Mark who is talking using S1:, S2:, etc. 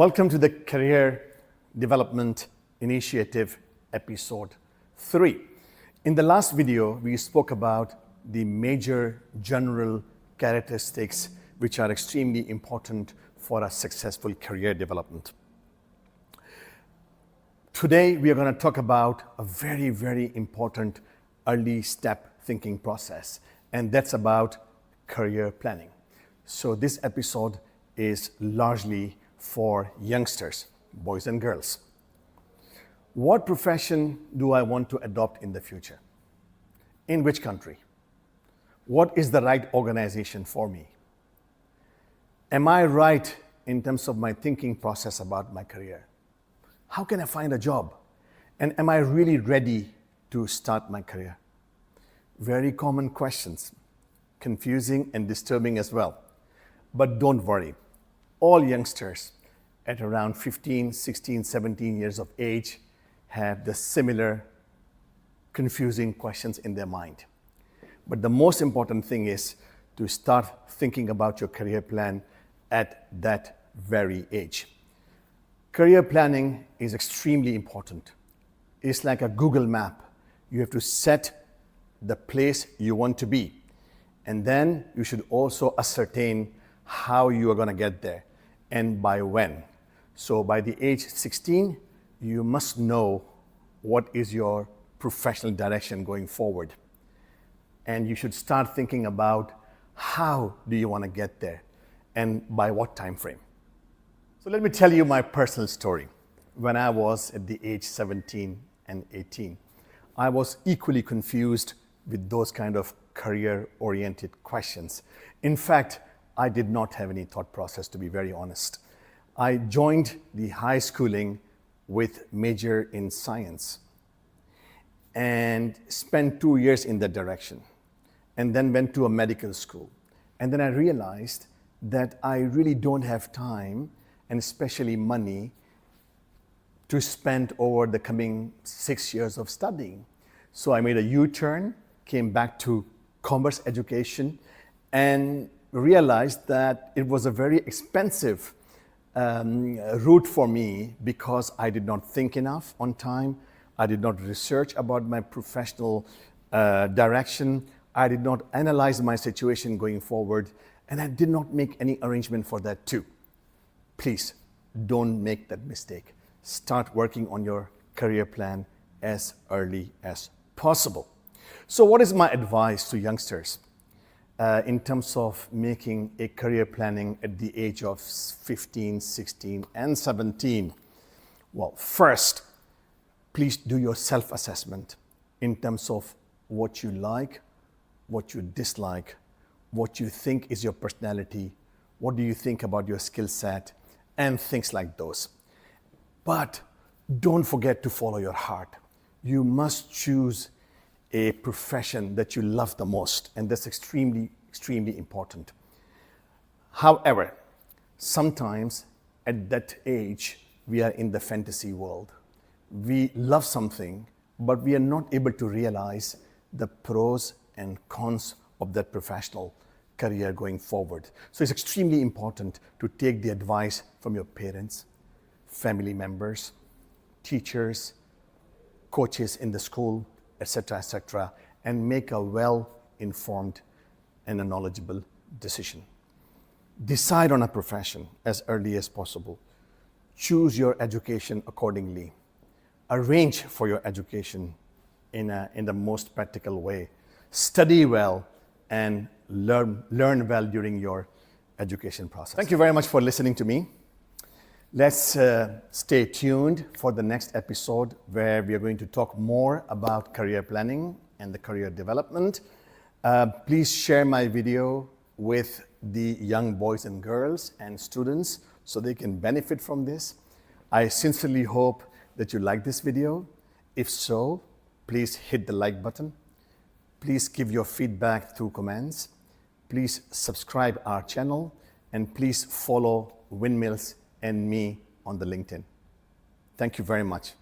S1: Welcome to the Career Development Initiative, Episode 3. In the last video, we spoke about the major general characteristics which are extremely important for a successful career development. Today, we are going to talk about a very, very important early step thinking process, and that's about career planning. So this episode is largely for youngsters, boys and girls. What profession do I want to adopt in the future? In which country? What is the right organization for me? Am I right in terms of my thinking process about my career? How can I find a job? And am I really ready to start my career? Very common questions, confusing and disturbing as well. But don't worry. All youngsters at around 15, 16, 17 years of age have the similar confusing questions in their mind. But the most important thing is to start thinking about your career plan at that very age. Career planning is extremely important. It's like a Google map. You have to set the place you want to be. And then you should also ascertain how you are going to get there and by when. So by the age 16, you must know what is your professional direction going forward. And you should start thinking about how do you want to get there and by what time frame. So let me tell you my personal story. When I was at the age 17 and 18, I was equally confused with those kind of career-oriented questions. In fact, I did not have any thought process, to be very honest. I joined the high schooling with major in science and spent 2 years in that direction, and then went to a medical school. And then I realized that I really don't have time, and especially money, to spend over the coming 6 years of studying. So I made a U-turn, came back to commerce education, and realized that it was a very expensive route for me because I did not think enough on time. I did not research about my professional direction. I did not analyze my situation going forward, and I did not make any arrangement for that too. Please don't make that mistake. Start working on your career plan as early as possible. So what is my advice to youngsters in terms of making a career planning at the age of 15, 16, and 17? Well, first, please do your self-assessment in terms of what you like, what you dislike, what you think is your personality, what do you think about your skill set, and things like those. But don't forget to follow your heart. You must choose a profession that you love the most, and that's extremely, extremely important. However, sometimes at that age, we are in the fantasy world. We love something, but we are not able to realize the pros and cons of that professional career going forward. So it's extremely important to take the advice from your parents, family members, teachers, coaches in the school, etc., and make a well-informed and a knowledgeable decision. Decide on a profession as early as possible. Choose your education accordingly. Arrange for your education in the most practical way. Study well and learn well during your education process. Thank you very much for listening to me. Let's stay tuned for the next episode where we are going to talk more about career planning and the career development. Please share my video with the young boys and girls and students so they can benefit from this. I sincerely hope that you like this video. If so, please hit the like button. Please give your feedback through comments. Please subscribe our channel, and please follow Windmills and me on the LinkedIn. Thank you very much.